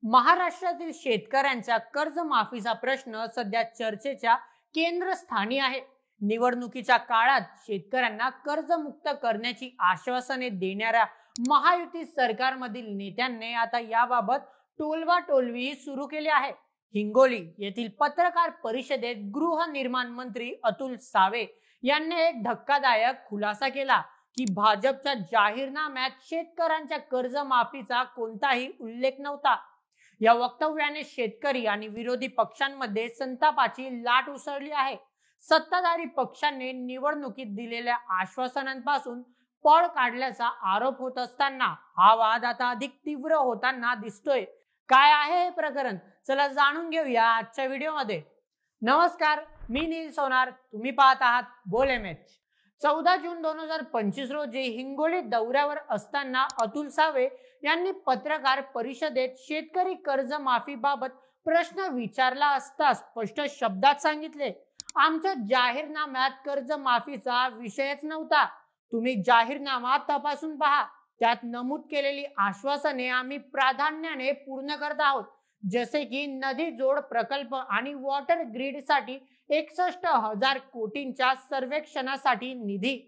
महाराष्ट्रातील शेतकऱ्यांच्या कर्जमाफीचा प्रश्न सध्या चर्चेच्या केंद्रस्थानी आहे. निवडणुकीच्या काळात शेतकऱ्यांना कर्जमुक्त करण्याची आश्वासने देणाऱ्या महायुती सरकारमधील नेत्यांनी आता याबाबत टोलवाटोलवी सुरू केली आहे. हिंगोली येथील पत्रकार परिषदेत गृहनिर्माण मंत्री अतुल सावे यांनी एक धक्कादायक खुलासा केला की भाजपच्या जाहीरनाम्यात शेतकऱ्यांच्या कर्जमाफीचा कोणताही उल्लेख नव्हता. या वक्तव्याने शेतकरी आणि विरोधी पक्षांमध्ये संतापाची लाट उसळली आहे. सत्ताधारी पक्षांनी निवडणुकीत दिलेल्या आश्वासनांपासून पळ काढल्याचा आरोप होत असताना हा वाद आता अधिक तीव्र होताना दिसतोय. काय आहे हे प्रकरण, चला जाणून घेऊया आजच्या व्हिडिओमध्ये. नमस्कार, मी नील सोनार, तुम्ही पाहत आहात बोल एमएच. 14 जून 2025 रोजी हिंगोली दौऱ्यावर असताना अतुल सावे यांनी पत्रकार परिषदेत शेतकरी कर्जमाफीबाबत प्रश्न विचारला असता स्पष्ट शब्दात सांगितले, आमच्या जाहीरनाम्यात कर्जमाफीचा विषयच नव्हता. तुम्ही जाहीरनामा तपासून पहा, त्यात नमूद केलेली आश्वासने आम्ही प्राधान्याने पूर्ण करत आहोत, जसे की नदी जोड प्रकल्प आणि वॉटर ग्रीडसाठी 61,000 कोटींच्या सर्वेक्षणासाठी निधी.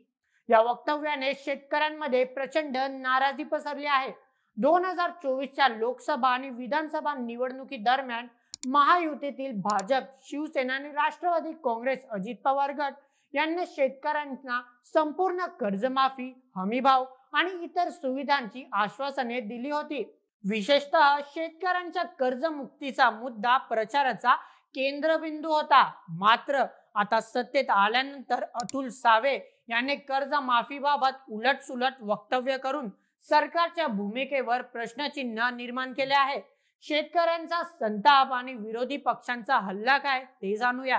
या वक्तव्याने शेतकऱ्यांमध्ये प्रचंड नाराजी पसरली आहे. 2024च्या लोकसभा आणि विधानसभा निवडणुकी दरम्यान महायुतीतील भाजप, शिवसेना आणि राष्ट्रवादी काँग्रेस अजित पवार गट यांनी शेतकऱ्यांना संपूर्ण कर्जमाफी, हमीभाव आणि इतर सुविधांची आश्वासने दिली होती. विशेषतः शेतकऱ्यांच्या कर्जमुक्तीचा मुद्दा प्रचाराचा केंद्रबिंदू होता. मात्र आता सत्तेत आल्यानंतर अतुल सावे यांनी कर्जमाफीबाबत उलटसुलट वक्तव्य करून सरकारच्या भूमिकेवर प्रश्नचिन्ह निर्माण केले आहे. शेतकऱ्यांचा संताप आणि विरोधी पक्षांचा हल्ला काय ते जाणूया.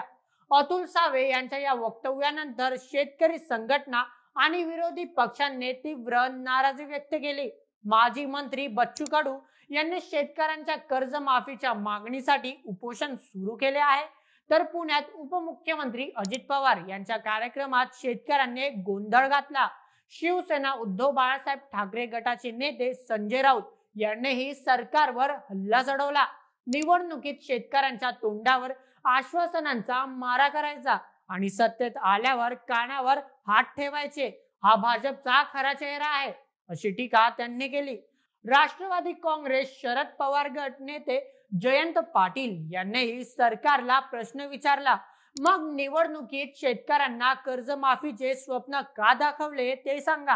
अतुल सावे यांच्या या वक्तव्यानंतर शेतकरी संघटना आणि विरोधी पक्षांनी तीव्र नाराजी व्यक्त केली. माजी मंत्री बच्चू कडू यांनी शेतकऱ्यांच्या कर्जमाफीच्या मागणीसाठी उपोषण सुरू केले आहे, तर पुण्यात उपमुख्यमंत्री अजित पवार यांच्या कार्यक्रमात शेतकऱ्यांनी गोंधळ घातला. शिवसेना उद्धव बाळासाहेब ठाकरे गटाचे नेते संजय राऊत यांनीही सरकारवर हल्ला चढवला. निवडणुकीत शेतकऱ्यांच्या तोंडावर आश्वासनांचा मारा करायचा आणि सत्तेत आल्यावर कानावर हात ठेवायचे, हा भाजपचा खरा चेहरा आहे, अशी टीका त्यांनी केली. राष्ट्रवादी काँग्रेस शरद पवार गट नेते जयंत पाटील यांनीही सरकारला प्रश्न विचारला, मग निवडणुकीत शेतकऱ्यांना कर्जमाफीचे स्वप्न का दाखवले ते सांगा.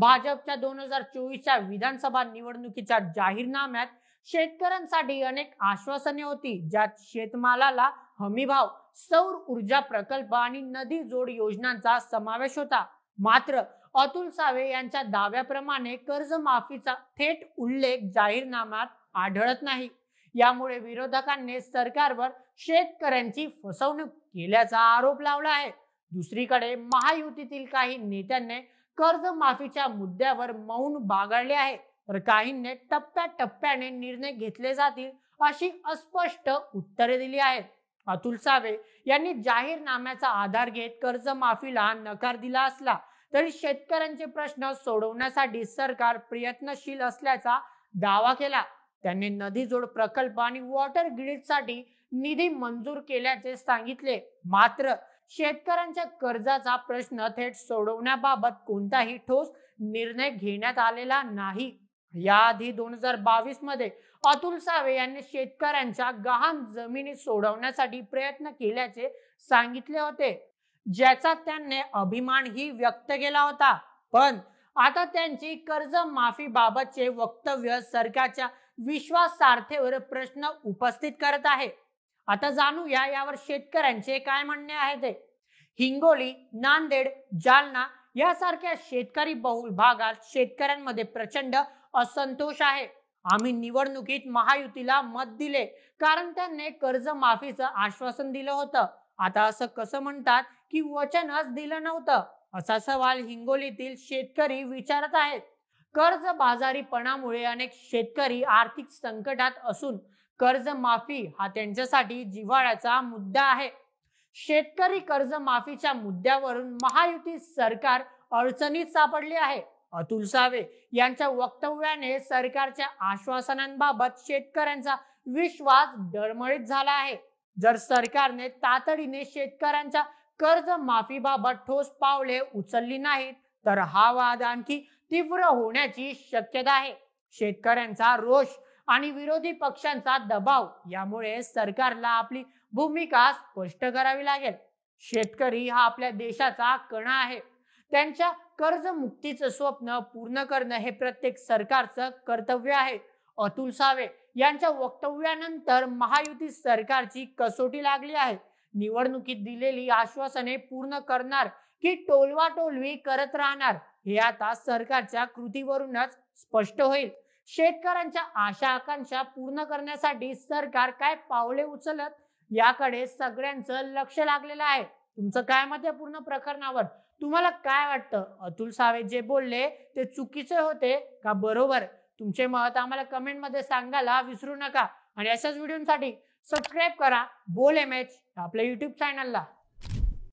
भाजपच्या 2024च्या विधानसभा निवडणुकीच्या जाहीरनाम्यात शेतकऱ्यांसाठी अनेक आश्वासने होती, ज्यात शेतमालाला हमीभाव, सौर ऊर्जा प्रकल्प आणि नदी जोड योजनांचा समावेश होता. मात्र अतुल सावे यांच्या दाव्याप्रमाणे कर्जमाफीचा थेट उल्लेख जाहीरनाम्यात आढळत नाही. यामुळे विरोधकांनी सरकारवर शेतकऱ्यांची फसवणूक केल्याचा आरोप लावला आहे. दुसरीकडे महायुतीतील काही नेत्यांनी कर्जमाफीच्या मुद्द्यावर मौन बाळगले आहे, तर काहींनी टप्प्याटप्प्याने निर्णय घेतले जातील अशी अस्पष्ट उत्तरे दिली आहेत. अतुल सावे यांनी जाहीरनाम्याचा आधार घेत कर्जमाफीला नकार दिला असला तरी शेतकऱ्यांचे प्रश्न सोडवण्यासाठी सरकार प्रयत्नशील असल्याचा दावा केला. त्यांनी नदी जोड प्रकल्प आणि वॉटर ग्रीडसाठी निधी मंजूर केल्याचे सांगितले. मात्र शेतकऱ्यांच्या कर्जाचा प्रश्न थेट सोडवण्याबाबत कोणताही ठोस निर्णय घेण्यात आलेला नाही. याआधी 2022 मध्ये अतुल सावे यांनी शेतकऱ्यांच्या गहाण जमिनी सोडवण्यासाठी प्रयत्न केल्याचे सांगितले होते, ज्याचा त्यांनी अभिमानही व्यक्त केला होता. पण आता त्यांची कर्जमाफी बाबतचे वक्तव्य सरकारच्या विश्वासार्हतेवर प्रश्न उपस्थित करत आहे. आता जाणूया यावर शेतकऱ्यांचे काय म्हणणे आहे ते. हिंगोली, नांदेड, जालना यासारख्या शेतकरी बहुल भागात शेतकऱ्यांमध्ये प्रचंड असंतोष आहे. आम्ही निवडणुकीत महायुतीला मत दिले कारण त्यांनी कर्जमाफीचं आश्वासन दिलं होतं. आता असं कसं म्हणतात की वचनच दिलं नव्हतं, असा सवाल हिंगोलीतील शेतकरी विचारत आहेत. कर्जबाजारीपणामुळे अनेक शेतकरी आर्थिक संकटात असून कर्जमाफी हा त्यांच्यासाठी जिव्हाळ्याचा मुद्दा आहे. शेतकरी कर्जमाफीच्या मुद्द्यावरून महायुती सरकार अडचणीत सापडले आहे. अतुल सावे यांच्या वक्तव्याने सरकारच्या आश्वासनांबाबत शेतकऱ्यांचा विश्वास डळमळीत झाला आहे. जर सरकारने तातडीने शेतकऱ्यांच्या कर्ज माफीबाबत ठोस पावले उचलली नाहीत तर हा वाद आणखी तीव्र होण्याची शक्यता आहे. शेतकऱ्यांचा रोष आणि विरोधी पक्षांचा दबाव यामुळे सरकारला आपली भूमिका स्पष्ट करावी लागेल. शेतकरी हा आपल्या देशाचा कणा आहे. त्यांच्या कर्जमुक्तीचं स्वप्न पूर्ण करणं हे प्रत्येक सरकारचं कर्तव्य आहे. अतुल सावे यांच्या वक्तव्यानंतर महायुती सरकारची कसोटी लागली आहे. निवडणुकीत दिलेली आश्वासने पूर्ण करणार की टोलवाटोलवी करत राहणार हे आता सरकारच्या कृतीवरूनच स्पष्ट होईल. शेतकऱ्यांच्या आशा आकांक्षा पूर्ण करण्यासाठी सरकार काय पावले उचलत याकडे सगळ्यांचं लक्ष लागलेलं आहे. तुमचं काय मत आहे पूर्ण प्रकरणावर? तुम्हाला काय वाटतं? अतुल सावे जे बोलले ते चुकीचे होते का बरोबर? तुमचे मत आम्हाला कमेंट मध्ये सांगायला विसरू नका आणि अशाच व्हिडिओसाठी सबस्क्राईब करा बोल एमएच आपल्या युट्यूब चॅनलला.